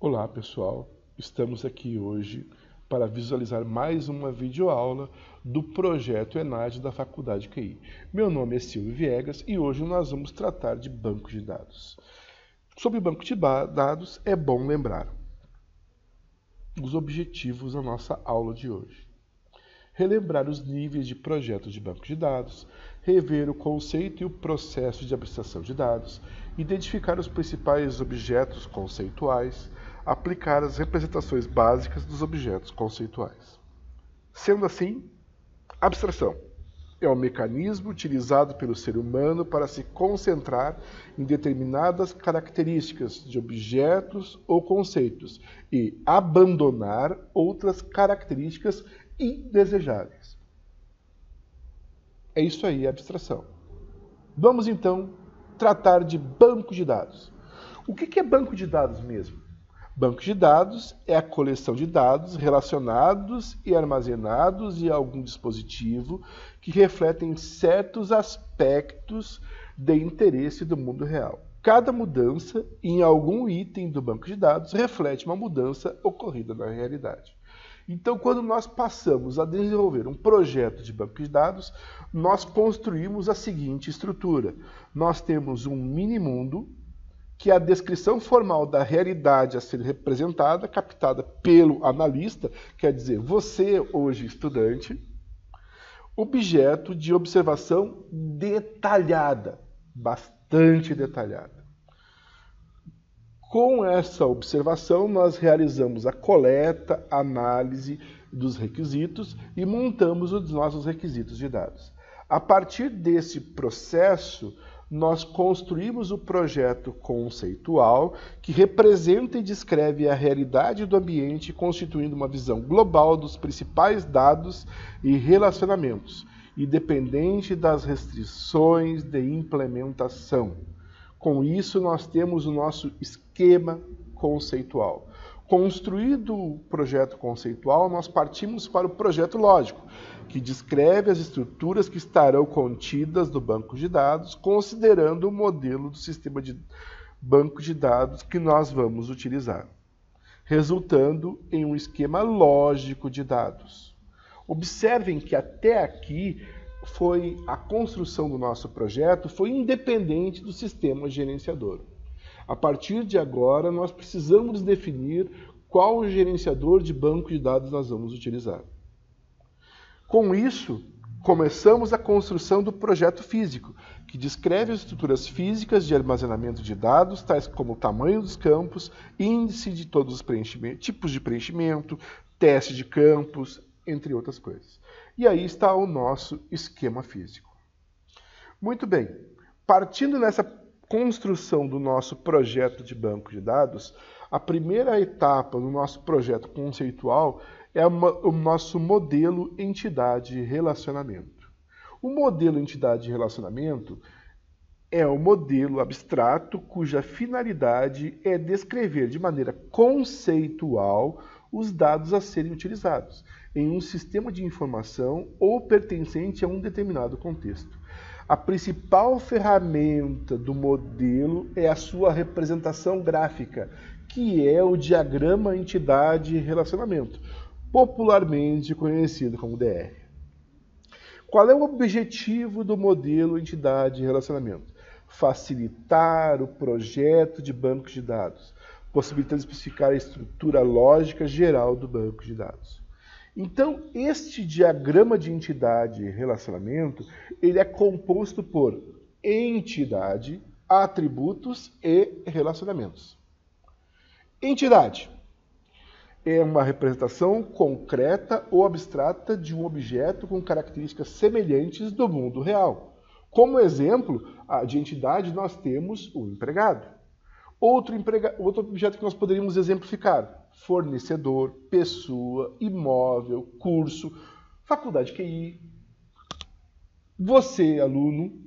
Olá pessoal, estamos aqui hoje para visualizar mais uma videoaula do projeto ENAD da Faculdade QI. Meu nome é Silvio Viegas e hoje nós vamos tratar de banco de dados. Sobre banco de dados, é bom lembrar os objetivos da nossa aula de hoje. Relembrar os níveis de projeto de banco de dados, rever o conceito e o processo de abstração de dados, identificar os principais objetos conceituais, aplicar as representações básicas dos objetos conceituais. Sendo assim, abstração é um mecanismo utilizado pelo ser humano para se concentrar em determinadas características de objetos ou conceitos e abandonar outras características indesejáveis. É isso aí, abstração. Vamos então tratar de banco de dados. O que é banco de dados mesmo? Banco de dados é a coleção de dados relacionados e armazenados em algum dispositivo que refletem certos aspectos de interesse do mundo real. Cada mudança em algum item do banco de dados reflete uma mudança ocorrida na realidade. Então, quando nós passamos a desenvolver um projeto de banco de dados, nós construímos a seguinte estrutura. Nós temos um mini-mundo, que é a descrição formal da realidade a ser representada, captada pelo analista, quer dizer, você hoje estudante, objeto de observação detalhada, bastante detalhada. Com essa observação, nós realizamos a coleta, análise dos requisitos e montamos os nossos requisitos de dados. A partir desse processo, nós construímos o projeto conceitual que representa e descreve a realidade do ambiente, constituindo uma visão global dos principais dados e relacionamentos, independente das restrições de implementação. Com isso, nós temos o nosso esquema conceitual. Construído o projeto conceitual, nós partimos para o projeto lógico, que descreve as estruturas que estarão contidas no banco de dados, considerando o modelo do sistema de banco de dados que nós vamos utilizar, resultando em um esquema lógico de dados. Observem que até aqui a construção do nosso projeto foi independente do sistema gerenciador. A partir de agora, nós precisamos definir qual gerenciador de banco de dados nós vamos utilizar. Com isso, começamos a construção do projeto físico, que descreve as estruturas físicas de armazenamento de dados, tais como o tamanho dos campos, índice de todos os preenchimentos, tipos de preenchimento, teste de campos, entre outras coisas. E aí está o nosso esquema físico. Muito bem, partindo nessa construção do nosso projeto de banco de dados, a primeira etapa do nosso projeto conceitual é o nosso modelo entidade relacionamento. O modelo entidade relacionamento é um modelo abstrato cuja finalidade é descrever de maneira conceitual os dados a serem utilizados em um sistema de informação ou pertencente a um determinado contexto. A principal ferramenta do modelo é a sua representação gráfica, que é o diagrama entidade-relacionamento, popularmente conhecido como DR. Qual é o objetivo do modelo entidade-relacionamento? Facilitar o projeto de banco de dados, possibilitando especificar a estrutura lógica geral do banco de dados. Então, este diagrama de entidade e relacionamento, ele é composto por entidade, atributos e relacionamentos. Entidade é uma representação concreta ou abstrata de um objeto com características semelhantes do mundo real. Como exemplo de entidade, nós temos o empregado. Outro objeto que nós poderíamos exemplificar: fornecedor, pessoa, imóvel, curso, faculdade QI. Você, aluno,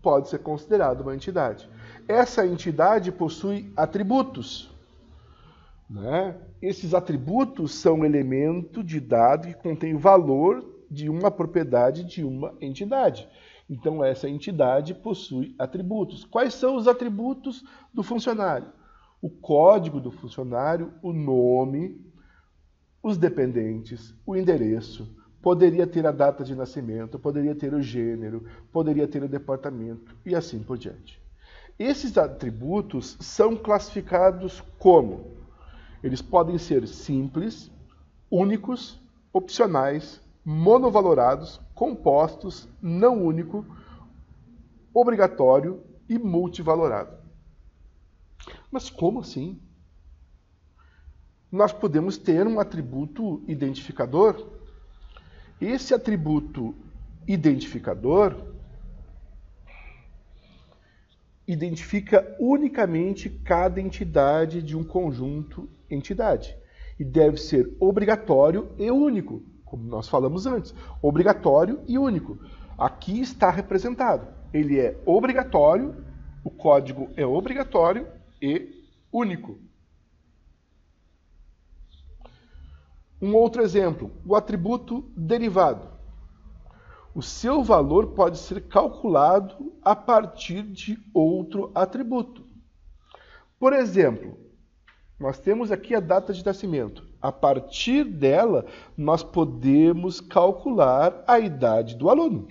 pode ser considerado uma entidade. Essa entidade possui atributos, né? Esses atributos são elemento de dado que contém o valor de uma propriedade de uma entidade. Então, essa entidade possui atributos. Quais são os atributos do funcionário? o código do funcionário, o nome, os dependentes, o endereço, poderia ter a data de nascimento, poderia ter o gênero, poderia ter o departamento e assim por diante. Esses atributos são classificados como? Eles podem ser simples, únicos, opcionais, monovalorados, compostos, não único, obrigatório e multivalorado. Mas como assim? Nós podemos ter um atributo identificador. Esse atributo identificador identifica unicamente cada entidade de um conjunto entidade. E deve ser obrigatório e único, como nós falamos antes. Obrigatório e único. Aqui está representado. Ele é obrigatório, o código é obrigatório e único. Um outro exemplo, o atributo derivado. O seu valor pode ser calculado a partir de outro atributo. Por exemplo, nós temos aqui a data de nascimento. A partir dela, nós podemos calcular a idade do aluno.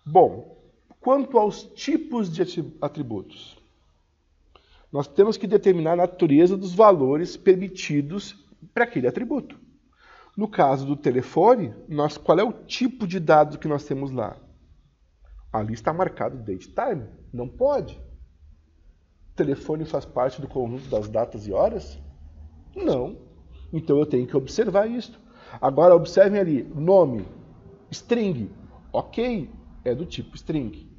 Bom, quanto aos tipos de atributos, nós temos que determinar a natureza dos valores permitidos para aquele atributo. No caso do telefone, qual é o tipo de dado que nós temos lá? Ali está marcado date time. Não pode. O telefone faz parte do conjunto das datas e horas? Não. Então eu tenho que observar isso. Agora observem ali, nome, string, ok, é do tipo string.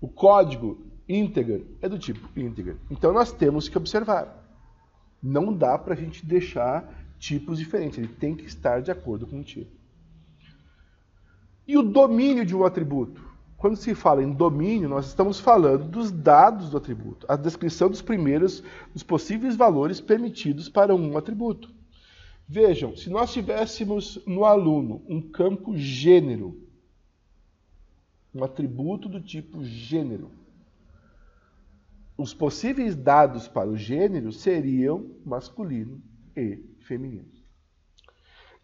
O código integer é do tipo integer. Então nós temos que observar. Não dá para a gente deixar tipos diferentes, ele tem que estar de acordo com o tipo. E o domínio de um atributo? Quando se fala em domínio, nós estamos falando dos dados do atributo, a descrição dos possíveis valores permitidos para um atributo. Vejam, se nós tivéssemos no aluno um campo gênero, um atributo do tipo gênero, os possíveis dados para o gênero seriam masculino e feminino.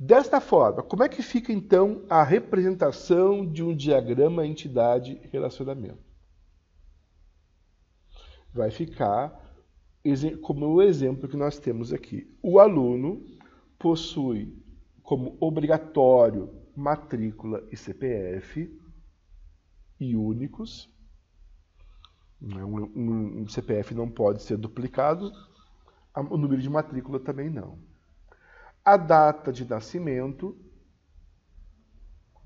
Desta forma, como é que fica então a representação de um diagrama entidade-relacionamento? Vai ficar como o exemplo que nós temos aqui. O aluno possui como obrigatório matrícula e CPF e únicos. Um CPF não pode ser duplicado, o número de matrícula também não. A data de nascimento,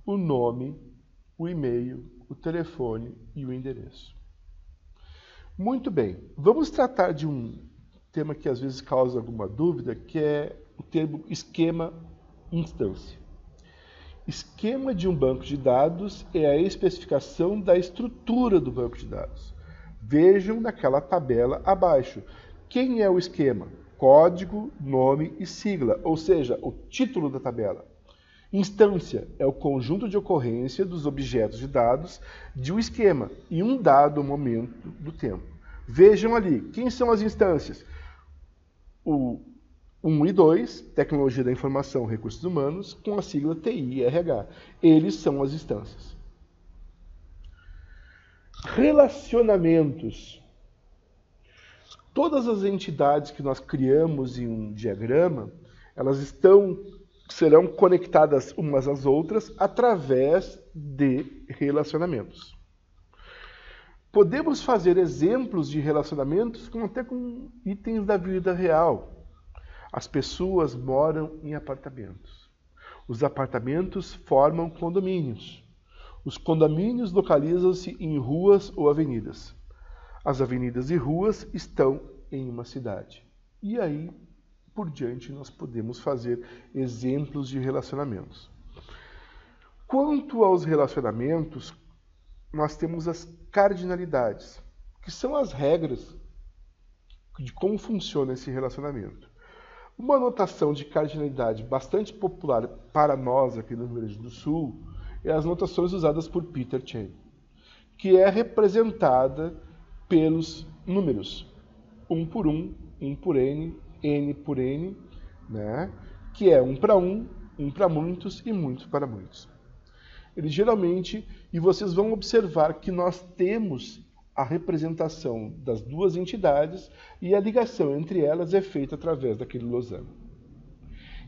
o nome, o e-mail, o telefone e o endereço. Muito bem, vamos tratar de um tema que às vezes causa alguma dúvida, que é o termo esquema instância. Esquema de um banco de dados é a especificação da estrutura do banco de dados. Vejam naquela tabela abaixo. Quem é o esquema? Código, nome e sigla, ou seja, o título da tabela. Instância é o conjunto de ocorrência dos objetos de dados de um esquema em um dado momento do tempo. Vejam ali, quem são as instâncias? O 1 e 2, Tecnologia da Informação e Recursos Humanos, com a sigla TI e RH. Eles são as instâncias. Relacionamentos. Todas as entidades que nós criamos em um diagrama, elas serão conectadas umas às outras através de relacionamentos. Podemos fazer exemplos de relacionamentos até com itens da vida real. As pessoas moram em apartamentos. Os apartamentos formam condomínios. Os condomínios localizam-se em ruas ou avenidas. As avenidas e ruas estão em uma cidade. E aí, por diante, nós podemos fazer exemplos de relacionamentos. Quanto aos relacionamentos, nós temos as cardinalidades, que são as regras de como funciona esse relacionamento. Uma notação de cardinalidade bastante popular para nós aqui no Rio Grande do Sul é as notações usadas por Peter Chain, que é representada pelos números 1 por 1, 1 por n, n por n, né? Que é 1 para 1, 1 para muitos e muitos para muitos. Ele geralmente, e vocês vão observar que nós temos a representação das duas entidades e a ligação entre elas é feita através daquele losango.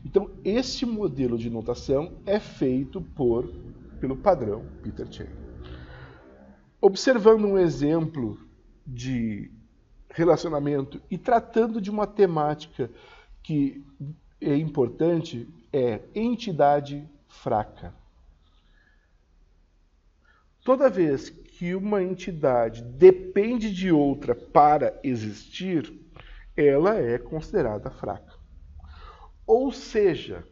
Então, este modelo de notação é feito pelo padrão Peter Chain. Observando um exemplo de relacionamento e tratando de uma temática que é importante, é entidade fraca. Toda vez que uma entidade depende de outra para existir, ela é considerada fraca. Ou seja,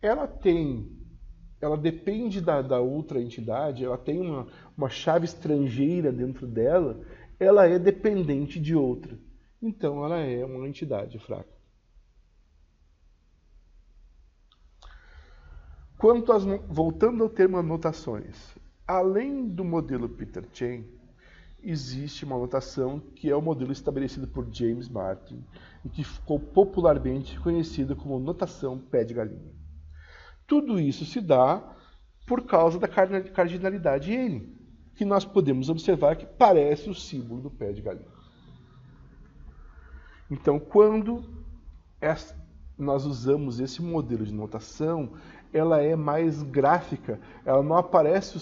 ela depende da outra entidade, ela tem uma chave estrangeira dentro dela, ela é dependente de outra. Então, ela é uma entidade fraca. Voltando ao termo anotações, além do modelo Peter Chain, existe uma notação que é o modelo estabelecido por James Martin e que ficou popularmente conhecido como notação pé de galinha. Tudo isso se dá por causa da cardinalidade n, que nós podemos observar que parece o símbolo do pé de galinha. Então, quando nós usamos esse modelo de notação, ela é mais gráfica, ela não aparece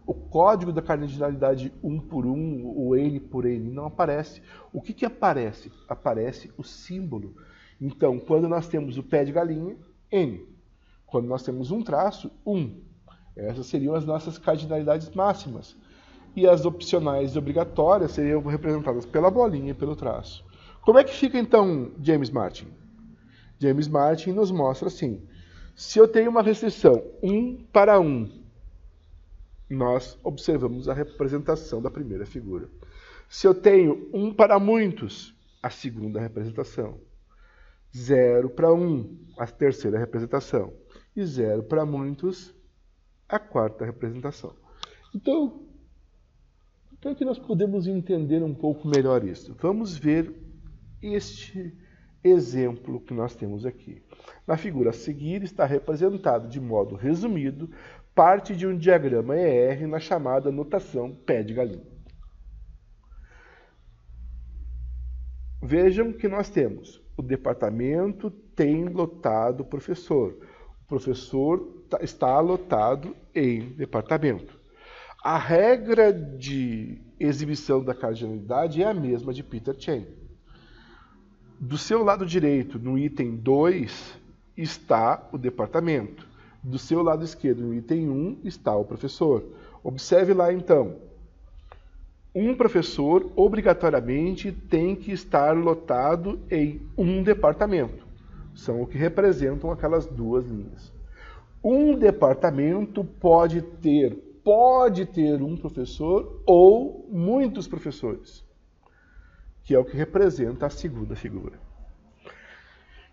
o código da cardinalidade 1 por 1, o n por n, não aparece. O que aparece? Aparece o símbolo. Então, quando nós temos o pé de galinha, n. Quando nós temos um traço, 1. Essas seriam as nossas cardinalidades máximas. E as opcionais e obrigatórias seriam representadas pela bolinha e pelo traço. Como é que fica, então, James Martin? James Martin nos mostra assim: se eu tenho uma restrição 1 para 1, nós observamos a representação da primeira figura. Se eu tenho 1 para muitos, a segunda representação. 0 para 1, a terceira representação. E 0 para muitos, a quarta representação. Então é que nós podemos entender um pouco melhor isso. Vamos ver este exemplo que nós temos aqui. Na figura a seguir está representado de modo resumido parte de um diagrama ER na chamada notação pé de galinha. Vejam que nós temos o departamento tem lotado professor. O professor está lotado em departamento. A regra de exibição da cardinalidade é a mesma de Peter Chain. Do seu lado direito, no item 2, está o departamento. Do seu lado esquerdo, no item 1, está o professor. Observe lá, então. Um professor, obrigatoriamente, tem que estar lotado em um departamento. São o que representam aquelas duas linhas. Um departamento pode ter um professor ou muitos professores, que é o que representa a segunda figura.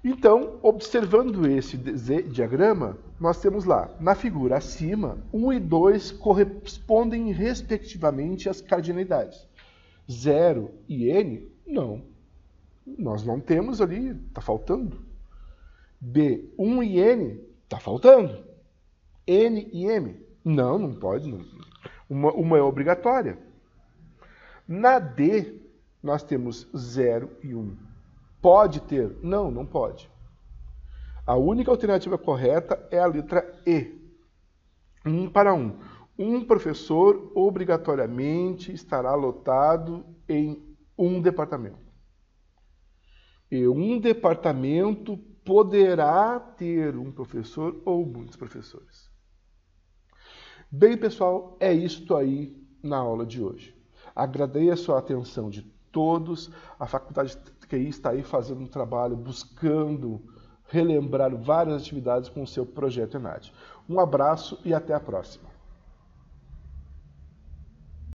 Então, observando esse diagrama, nós temos lá, na figura acima, 1 e 2 correspondem respectivamente às cardinalidades. 0 e n, não. Nós não temos ali, está faltando. B, 1 e n, está faltando. N e m, não pode. Não. Uma é obrigatória. Na D, nós temos 0 e 1. Pode ter? Não pode. A única alternativa correta é a letra E. 1 para 1. Um professor obrigatoriamente estará lotado em um departamento. E um departamento poderá ter um professor ou muitos professores. Bem, pessoal, é isto aí na aula de hoje. Agradeço a atenção de todos. A Faculdade de TI está aí fazendo um trabalho, buscando relembrar várias atividades com o seu projeto ENAD. Um abraço e até a próxima.